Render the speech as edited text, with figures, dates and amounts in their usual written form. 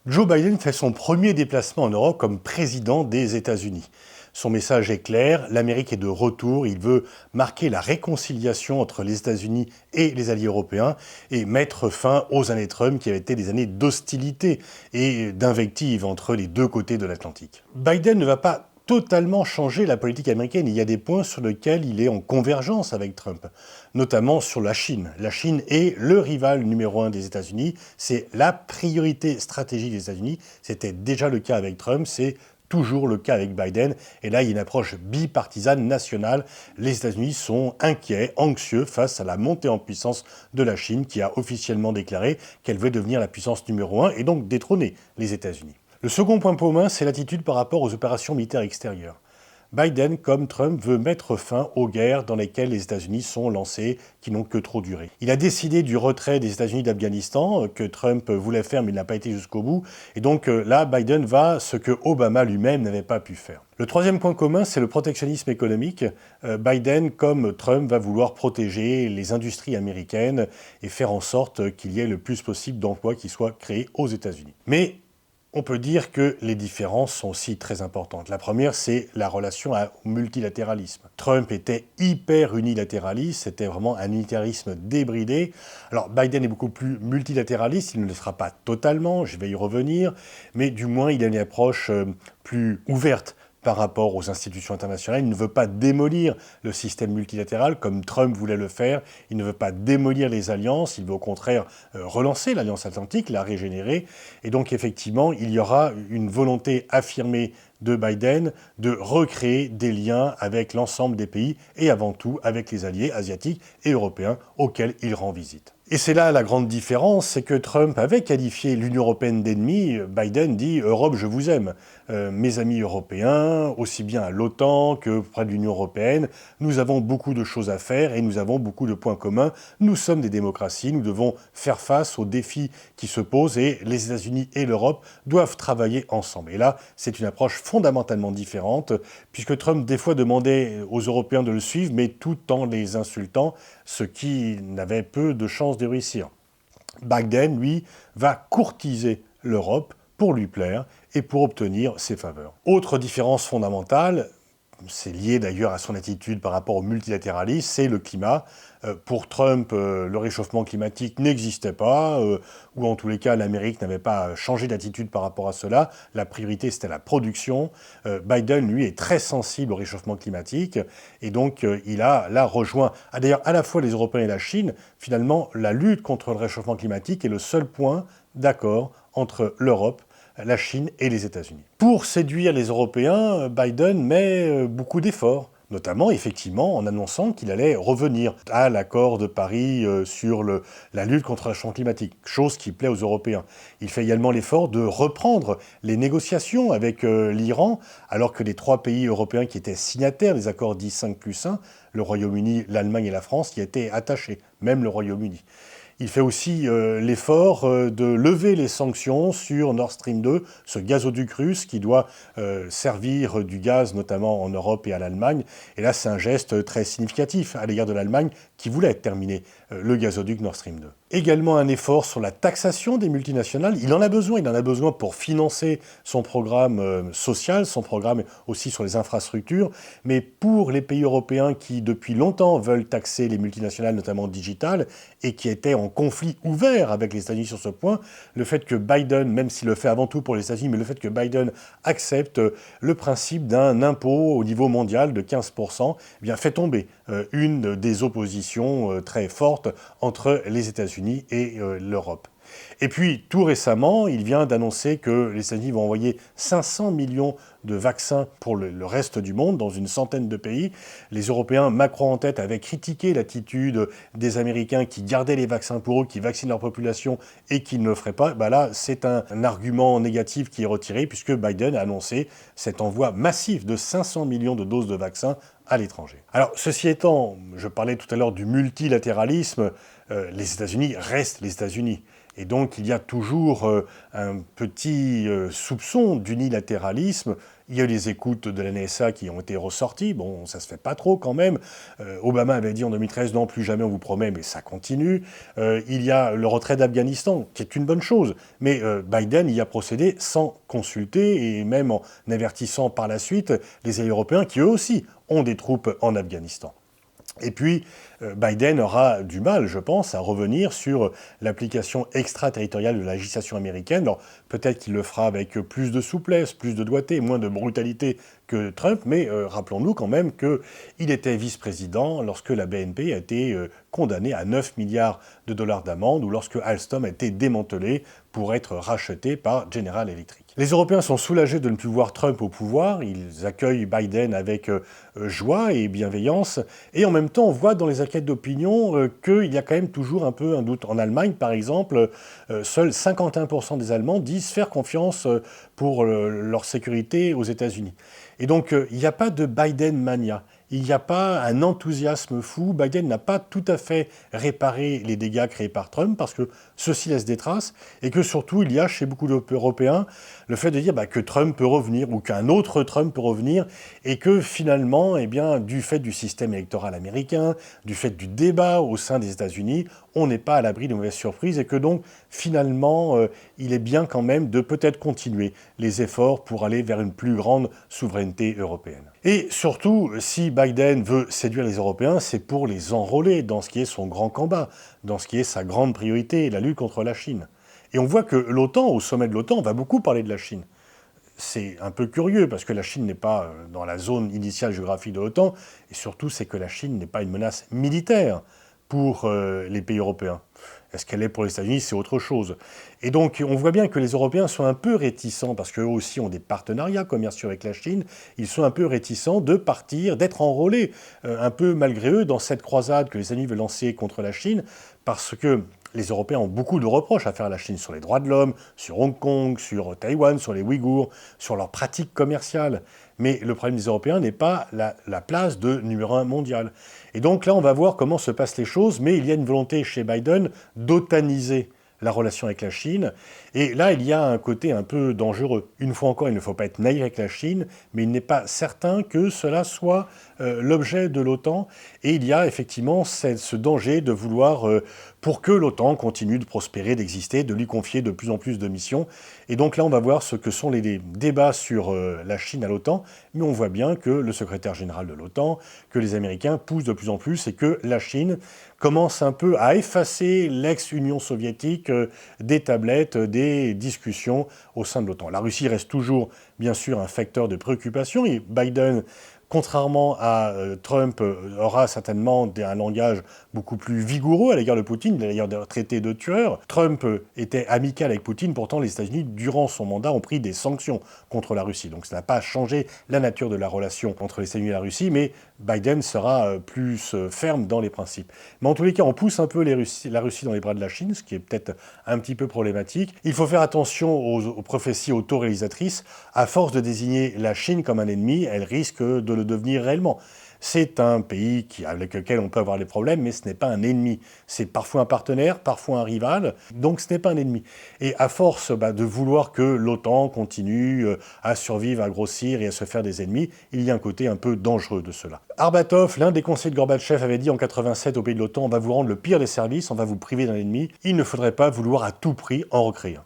Joe Biden fait son premier déplacement en Europe comme président des États-Unis. Son message est clair, l'Amérique est de retour, il veut marquer la réconciliation entre les États-Unis et les alliés européens et mettre fin aux années Trump qui avaient été des années d'hostilité et d'invective entre les deux côtés de l'Atlantique. Biden ne va pas totalement changer la politique américaine. Il y a des points sur lesquels il est en convergence avec Trump, notamment sur la Chine. La Chine est le rival numéro un des États-Unis. C'est la priorité stratégique des États-Unis. C'était déjà le cas avec Trump, c'est toujours le cas avec Biden. Et là, il y a une approche bipartisane nationale. Les États-Unis sont inquiets, anxieux face à la montée en puissance de la Chine qui a officiellement déclaré qu'elle veut devenir la puissance numéro un et donc détrôner les États-Unis. Le second point commun, c'est l'attitude par rapport aux opérations militaires extérieures. Biden, comme Trump, veut mettre fin aux guerres dans lesquelles les États-Unis sont lancés, qui n'ont que trop duré. Il a décidé du retrait des États-Unis d'Afghanistan, que Trump voulait faire, mais il n'a pas été jusqu'au bout. Et donc là, Biden va ce que Obama lui-même n'avait pas pu faire. Le troisième point commun, c'est le protectionnisme économique. Biden, comme Trump, va vouloir protéger les industries américaines et faire en sorte qu'il y ait le plus possible d'emplois qui soient créés aux États-Unis. Mais on peut dire que les différences sont aussi très importantes. La première, c'est la relation au multilatéralisme. Trump était hyper unilatéraliste, c'était vraiment un unitarisme débridé. Alors Biden est beaucoup plus multilatéraliste, il ne le sera pas totalement, je vais y revenir, mais du moins il a une approche plus ouverte par rapport aux institutions internationales. Il ne veut pas démolir le système multilatéral comme Trump voulait le faire. Il ne veut pas démolir les alliances. Il veut au contraire relancer l'Alliance Atlantique, la régénérer. Et donc effectivement, il y aura une volonté affirmée de Biden de recréer des liens avec l'ensemble des pays et avant tout avec les alliés asiatiques et européens auxquels il rend visite. Et c'est là la grande différence, c'est que Trump avait qualifié l'Union européenne d'ennemi. Biden dit « Europe, je vous aime ». Mes amis européens, aussi bien à l'OTAN que près de l'Union européenne, nous avons beaucoup de choses à faire et nous avons beaucoup de points communs. Nous sommes des démocraties, nous devons faire face aux défis qui se posent et les États-Unis et l'Europe doivent travailler ensemble. Et là, c'est une approche fondamentalement différente, puisque Trump des fois demandait aux Européens de le suivre, mais tout en les insultant, ce qui n'avait peu de chances de réussir. Biden, lui, va courtiser l'Europe pour lui plaire et pour obtenir ses faveurs. Autre différence fondamentale, c'est lié d'ailleurs à son attitude par rapport au multilatéralisme, c'est le climat. Pour Trump, le réchauffement climatique n'existait pas, ou en tous les cas, l'Amérique n'avait pas changé d'attitude par rapport à cela. La priorité, c'était la production. Biden, lui, est très sensible au réchauffement climatique, et donc il a là rejoint, d'ailleurs, à la fois les Européens et la Chine. Finalement, la lutte contre le réchauffement climatique est le seul point d'accord entre l'Europe, la Chine et les États-Unis. Pour séduire les Européens, Biden met beaucoup d'efforts, notamment effectivement en annonçant qu'il allait revenir à l'accord de Paris sur la lutte contre le changement climatique, chose qui plaît aux Européens. Il fait également l'effort de reprendre les négociations avec l'Iran, alors que les trois pays européens qui étaient signataires des accords dits 5+1, le Royaume-Uni, l'Allemagne et la France, y étaient attachés, même le Royaume-Uni. Il fait aussi l'effort de lever les sanctions sur Nord Stream 2, ce gazoduc russe qui doit servir du gaz notamment en Europe et à l'Allemagne. Et là, c'est un geste très significatif à l'égard de l'Allemagne qui voulait terminer le gazoduc Nord Stream 2. Également un effort sur la taxation des multinationales. Il en a besoin pour financer son programme social, son programme aussi sur les infrastructures. Mais pour les pays européens qui depuis longtemps veulent taxer les multinationales, notamment digitales, et qui étaient en conflit ouvert avec les États-Unis sur ce point, le fait que Biden, même s'il le fait avant tout pour les États-Unis, mais le fait que Biden accepte le principe d'un impôt au niveau mondial de 15%, eh bien fait tomber une des oppositions très fortes entre les États-Unis et l'Europe. Et puis, tout récemment, il vient d'annoncer que les États-Unis vont envoyer 500 millions de vaccins pour le reste du monde, dans une centaine de pays. Les Européens, Macron en tête, avaient critiqué l'attitude des Américains qui gardaient les vaccins pour eux, qui vaccinent leur population et qui ne le feraient pas. Là, c'est un argument négatif qui est retiré, puisque Biden a annoncé cet envoi massif de 500 millions de doses de vaccins à l'étranger. Alors, ceci étant, je parlais tout à l'heure du multilatéralisme, les États-Unis restent les États-Unis. Et donc il y a toujours un petit soupçon d'unilatéralisme. Il y a eu les écoutes de la NSA qui ont été ressorties. Bon, ça se fait pas trop quand même. Obama avait dit en 2013, non, plus jamais on vous promet, mais ça continue. Il y a le retrait d'Afghanistan, qui est une bonne chose. Mais Biden y a procédé sans consulter et même en avertissant par la suite les alliés européens qui eux aussi ont des troupes en Afghanistan. Et puis, Biden aura du mal, je pense, à revenir sur l'application extraterritoriale de la législation américaine. Alors, peut-être qu'il le fera avec plus de souplesse, plus de doigté, moins de brutalité que Trump, mais rappelons-nous quand même qu'il était vice-président lorsque la BNP a été condamnée à 9 milliards de dollars d'amende ou lorsque Alstom a été démantelé pour être racheté par General Electric. Les Européens sont soulagés de ne plus voir Trump au pouvoir, ils accueillent Biden avec joie et bienveillance, et en même temps on voit dans les enquêtes d'opinion qu'il y a quand même toujours un peu un doute. En Allemagne par exemple, seuls 51% des Allemands disent faire confiance pour leur sécurité aux États-Unis. Et donc il n'y a pas de Biden mania. Il n'y a pas un enthousiasme fou. Biden n'a pas tout à fait réparé les dégâts créés par Trump parce que ceci laisse des traces et que surtout il y a chez beaucoup d'Européens le fait de dire que Trump peut revenir ou qu'un autre Trump peut revenir et que finalement, eh bien, du fait du système électoral américain, du fait du débat au sein des États-Unis, on n'est pas à l'abri de mauvaises surprises et que donc finalement il est bien quand même de peut-être continuer les efforts pour aller vers une plus grande souveraineté européenne. Et surtout, si Biden veut séduire les Européens, c'est pour les enrôler dans ce qui est son grand combat, dans ce qui est sa grande priorité, la lutte contre la Chine. Et on voit que l'OTAN, au sommet de l'OTAN, va beaucoup parler de la Chine. C'est un peu curieux parce que la Chine n'est pas dans la zone initiale géographique de l'OTAN, et surtout c'est que la Chine n'est pas une menace militaire pour les pays européens. Est-ce qu'elle est pour les États-Unis? C'est autre chose. Et donc, on voit bien que les Européens sont un peu réticents, parce qu'eux aussi ont des partenariats commerciaux avec la Chine, ils sont un peu réticents de partir, d'être enrôlés, un peu malgré eux, dans cette croisade que les États-Unis veulent lancer contre la Chine, parce que les Européens ont beaucoup de reproches à faire à la Chine sur les droits de l'homme, sur Hong Kong, sur Taïwan, sur les Ouïghours, sur leurs pratiques commerciales. Mais le problème des Européens n'est pas la place de numéro 1 mondial. Et donc là, on va voir comment se passent les choses, mais il y a une volonté chez Biden d'otaniser la relation avec la Chine. Et là, il y a un côté un peu dangereux. Une fois encore, il ne faut pas être naïf avec la Chine, mais il n'est pas certain que cela soit l'objet de l'OTAN. Et il y a effectivement ce danger de vouloir, pour que l'OTAN continue de prospérer, d'exister, de lui confier de plus en plus de missions. Et donc là, on va voir ce que sont les débats sur la Chine à l'OTAN, mais on voit bien que le secrétaire général de l'OTAN, que les Américains poussent de plus en plus et que la Chine commence un peu à effacer l'ex-Union soviétique des tablettes, des discussions au sein de l'OTAN. La Russie reste toujours, bien sûr, un facteur de préoccupation et Biden, contrairement à Trump, aura certainement un langage beaucoup plus vigoureux à l'égard de Poutine, à l'égard d'un traité de tueur. Trump était amical avec Poutine, pourtant les États-Unis, durant son mandat, ont pris des sanctions contre la Russie. Donc ça n'a pas changé la nature de la relation entre les États-Unis et la Russie, mais Biden sera plus ferme dans les principes. Mais en tous les cas, on pousse un peu la Russie dans les bras de la Chine, ce qui est peut-être un petit peu problématique. Il faut faire attention aux prophéties autoréalisatrices. À force de désigner la Chine comme un ennemi, elle risque de le devenir réellement. C'est un pays avec lequel on peut avoir des problèmes, mais ce n'est pas un ennemi. C'est parfois un partenaire, parfois un rival, donc ce n'est pas un ennemi. Et à force de vouloir que l'OTAN continue à survivre, à grossir et à se faire des ennemis, il y a un côté un peu dangereux de cela. Arbatov, l'un des conseillers de Gorbatchev, avait dit en 87 au pays de l'OTAN, on va vous rendre le pire des services, on va vous priver d'un ennemi, il ne faudrait pas vouloir à tout prix en recréer un.